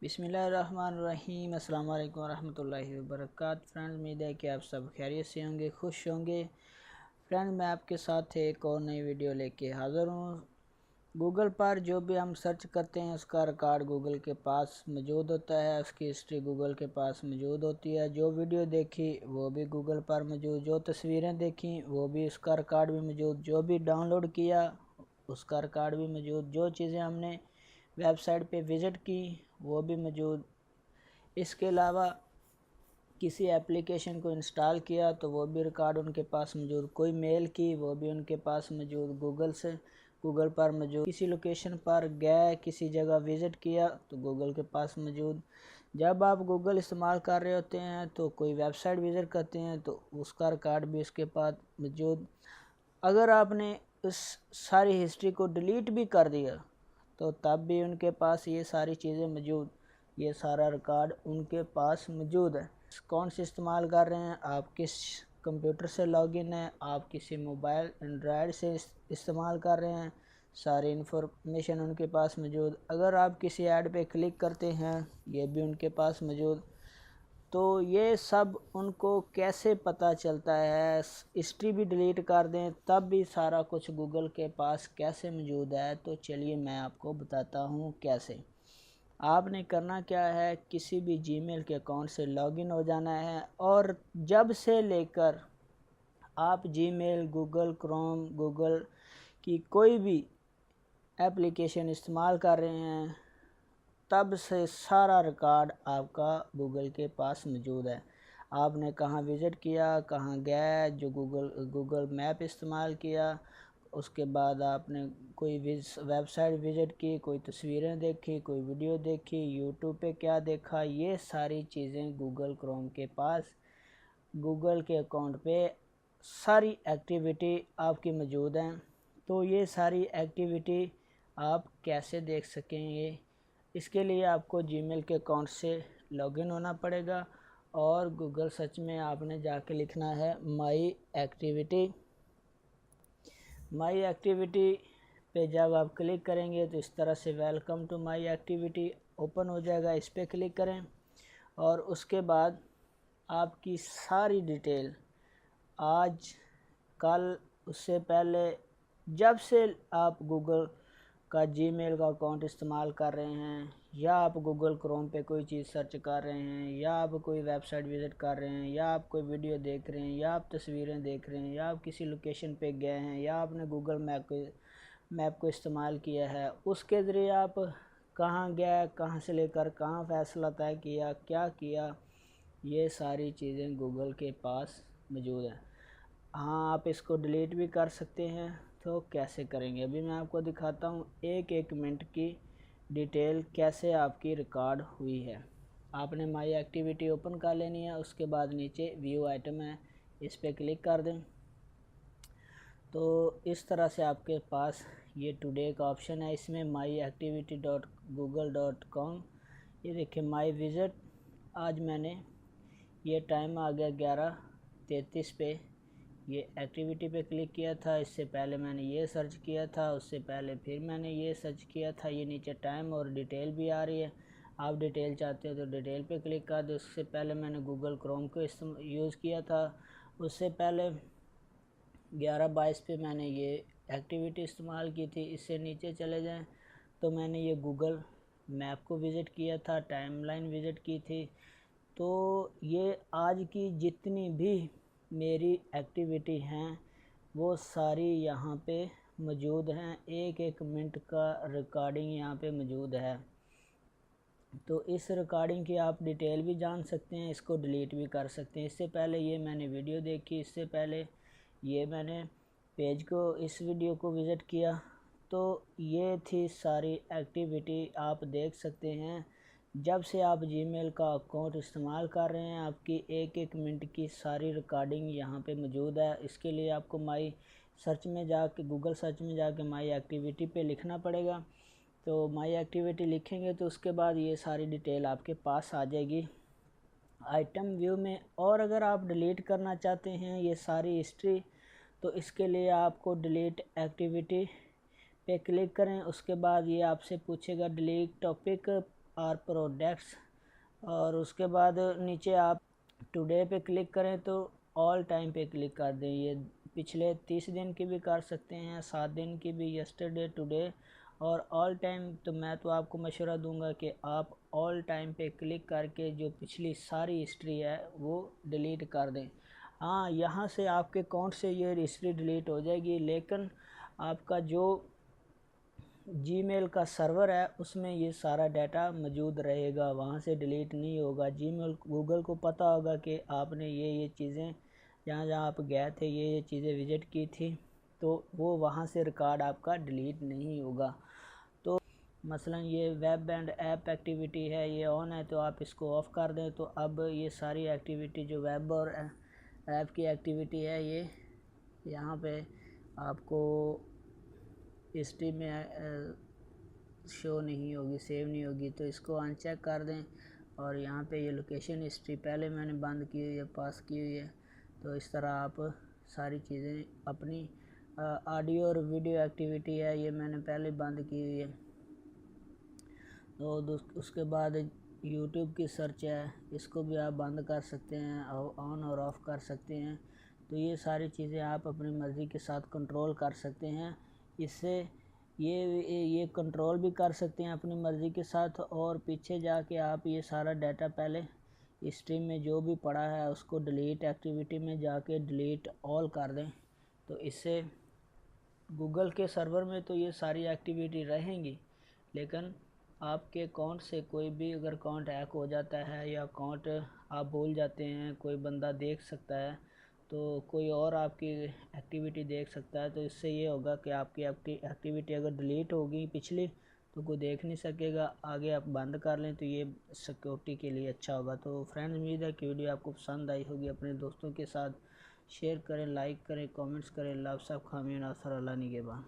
बिस्मिल्लाहिर्रहमानिर्रहीम। अस्सलाम वालेकुम रहमतुल्लाहि व बरकातहू। फ्रेंड्स, उम्मीद है कि आप सब खैरियत से होंगे, खुश होंगे। फ्रेंड्स, मैं आपके साथ एक और नई वीडियो लेके हाज़िर हूँ। गूगल पर जो भी हम सर्च करते हैं उसका रिकॉर्ड गूगल के पास मौजूद होता है, उसकी हिस्ट्री गूगल के पास मौजूद होती है। जो वीडियो देखी वो भी गूगल पर मौजूद, जो तस्वीरें देखी वो भी उसका रिकॉर्ड भी मौजूद, जो भी डाउनलोड किया उसका रिकॉर्ड भी मौजूद, जो चीज़ें हमने वेबसाइट पे विज़िट की वो भी मौजूद। इसके अलावा किसी एप्लीकेशन को इंस्टॉल किया तो वो भी रिकॉर्ड उनके पास मौजूद, कोई मेल की वो भी उनके पास मौजूद, गूगल पर मौजूद। किसी लोकेशन पर गए, किसी जगह विज़िट किया तो गूगल के पास मौजूद। जब आप गूगल इस्तेमाल कर रहे होते हैं तो कोई वेबसाइट विज़िट करते हैं तो उसका रिकॉर्ड भी उसके पास मौजूद। अगर आपने उस सारी हिस्ट्री को डिलीट भी कर दिया तो तब भी उनके पास ये सारी चीज़ें मौजूद, ये सारा रिकॉर्ड उनके पास मौजूद है। कौन से इस्तेमाल कर रहे हैं, आप किस कंप्यूटर से लॉगिन है, आप किसी मोबाइल एंड्रॉयड से इस्तेमाल कर रहे हैं, सारी इन्फॉर्मेशन उनके पास मौजूद। अगर आप किसी ऐड पे क्लिक करते हैं ये भी उनके पास मौजूद। तो ये सब उनको कैसे पता चलता है, हिस्ट्री भी डिलीट कर दें तब भी सारा कुछ गूगल के पास कैसे मौजूद है। तो चलिए मैं आपको बताता हूँ कैसे। आपने करना क्या है, किसी भी जीमेल के अकाउंट से लॉगिन हो जाना है और जब से लेकर आप जीमेल, गूगल क्रोम, गूगल की कोई भी एप्लीकेशन इस्तेमाल कर रहे हैं तब से सारा रिकॉर्ड आपका गूगल के पास मौजूद है। आपने कहाँ विज़िट किया, कहाँ गए, जो गूगल मैप इस्तेमाल किया, उसके बाद आपने कोई वेबसाइट विज़िट की, कोई तस्वीरें देखी, कोई वीडियो देखी, यूट्यूब पे क्या देखा, ये सारी चीज़ें गूगल क्रोम के पास, गूगल के अकाउंट पे सारी एक्टिविटी आपकी मौजूद हैं। तो ये सारी एक्टिविटी आप कैसे देख सकेंगे, इसके लिए आपको जीमेल के अकाउंट से लॉगिन होना पड़ेगा और गूगल सर्च में आपने जाके लिखना है माई एक्टिविटी पे जब आप क्लिक करेंगे तो इस तरह से welcome to my activity open हो जाएगा। इस पर क्लिक करें और उसके बाद आपकी सारी डिटेल, आज, कल, उससे पहले, जब से आप गूगल का जीमेल का अकाउंट इस्तेमाल कर रहे हैं या आप गूगल क्रोम पे कोई चीज़ सर्च कर रहे हैं या आप कोई वेबसाइट विज़िट कर रहे हैं या आप कोई वीडियो देख रहे हैं या आप तस्वीरें देख रहे हैं या आप किसी लोकेशन पे गए हैं या आपने गूगल मैप को इस्तेमाल किया है, उसके ज़रिए आप कहाँ गए, कहाँ से लेकर कहाँ फ़ैसला तय किया, क्या किया, ये सारी चीज़ें गूगल के पास मौजूद है। हाँ, आप इसको डिलीट भी कर सकते हैं। तो कैसे करेंगे अभी मैं आपको दिखाता हूँ, एक एक मिनट की डिटेल कैसे आपकी रिकॉर्ड हुई है। आपने माई एक्टिविटी ओपन कर लेनी है, उसके बाद नीचे व्यू आइटम है, इस पर क्लिक कर दें तो इस तरह से आपके पास ये टुडे का ऑप्शन है। इसमें myactivity.google.com, ये देखिए माई विज़िट, आज मैंने ये टाइम आ गया 11:33 पे ये एक्टिविटी पे क्लिक किया था। इससे पहले मैंने ये सर्च किया था, उससे पहले फिर मैंने ये सर्च किया था। ये नीचे टाइम और डिटेल भी आ रही है, आप डिटेल चाहते हो तो डिटेल पे क्लिक कर दो। उससे पहले मैंने गूगल क्रोम को यूज़ किया था, उससे पहले 11:22 पे मैंने ये एक्टिविटी इस्तेमाल की थी। इससे नीचे चले जाएं तो मैंने ये गूगल मैप को विज़िट किया था, टाइमलाइन विज़िट की थी। तो ये आज की जितनी भी मेरी एक्टिविटी हैं वो सारी यहाँ पे मौजूद हैं, एक एक मिनट का रिकॉर्डिंग यहाँ पे मौजूद है। तो इस रिकॉर्डिंग की आप डिटेल भी जान सकते हैं, इसको डिलीट भी कर सकते हैं। इससे पहले ये मैंने वीडियो देखी, इससे पहले ये मैंने पेज को, इस वीडियो को विज़िट किया। तो ये थी सारी एक्टिविटी, आप देख सकते हैं। जब से आप जीमेल का अकाउंट इस्तेमाल कर रहे हैं आपकी एक एक मिनट की सारी रिकॉर्डिंग यहाँ पे मौजूद है। इसके लिए आपको माई सर्च में जाके, गूगल सर्च में जाके माई एक्टिविटी पे लिखना पड़ेगा। तो माई एक्टिविटी लिखेंगे तो उसके बाद ये सारी डिटेल आपके पास आ जाएगी आइटम व्यू में। और अगर आप डिलीट करना चाहते हैं ये सारी हिस्ट्री तो इसके लिए आपको डिलीट एक्टिविटी पे क्लिक करें। उसके बाद ये आपसे पूछेगा डिलीट टॉपिक, आर प्रोडक्ट्स, और उसके बाद नीचे आप टुडे पे क्लिक करें तो ऑल टाइम पे क्लिक कर दें। ये पिछले 30 दिन की भी कर सकते हैं, 7 दिन की भी, यस्टरडे, टुडे और ऑल टाइम। तो मैं तो आपको मशवरा दूंगा कि आप ऑल टाइम पे क्लिक करके जो पिछली सारी हिस्ट्री है वो डिलीट कर दें। हाँ, यहाँ से आपके अकाउंट से ये हिस्ट्री डिलीट हो जाएगी, लेकिन आपका जो जीमेल का सर्वर है उसमें ये सारा डाटा मौजूद रहेगा, वहाँ से डिलीट नहीं होगा। जीमेल गूगल को पता होगा कि आपने ये चीज़ें जहाँ जहाँ आप गए थे ये चीज़ें विज़िट की थी, तो वो वहाँ से रिकॉर्ड आपका डिलीट नहीं होगा। तो मसलन ये वेब एंड ऐप एक्टिविटी है, ये ऑन है तो आप इसको ऑफ़ कर दें। तो अब ये सारी एक्टिविटी जो वेब और ऐप की एक्टिविटी है ये यहाँ पे आपको हिस्ट्री में शो नहीं होगी, सेव नहीं होगी। तो इसको अनचेक कर दें। और यहाँ पे ये लोकेशन हिस्ट्री पहले मैंने बंद की हुई है, पास की हुई है। तो इस तरह आप सारी चीज़ें अपनी ऑडियो और वीडियो एक्टिविटी है ये मैंने पहले बंद की हुई है। तो उसके बाद यूट्यूब की सर्च है, इसको भी आप बंद कर सकते हैं, ऑन और ऑफ़ कर सकते हैं। तो ये सारी चीज़ें आप अपनी मर्ज़ी के साथ कंट्रोल कर सकते हैं। इससे ये कंट्रोल भी कर सकते हैं अपनी मर्ज़ी के साथ, और पीछे जाके आप ये सारा डाटा पहले स्ट्रीम में जो भी पड़ा है उसको डिलीट एक्टिविटी में जाके डिलीट ऑल कर दें। तो इससे गूगल के सर्वर में तो ये सारी एक्टिविटी रहेंगी, लेकिन आपके अकाउंट से कोई भी अगर अकाउंट हैक हो जाता है या अकाउंट आप भूल जाते हैं, कोई बंदा देख सकता है, तो कोई और आपकी एक्टिविटी देख सकता है। तो इससे ये होगा कि आपकी एक्टिविटी अगर डिलीट होगी पिछली तो कोई देख नहीं सकेगा, आगे आप बंद कर लें तो ये सिक्योरिटी के लिए अच्छा होगा। तो फ्रेंड्स, उम्मीद है कि वीडियो आपको पसंद आई होगी। अपने दोस्तों के साथ शेयर करें, लाइक करें, कमेंट्स करें। अल्लाह सब खामी नासर अल्लाह निगहबान।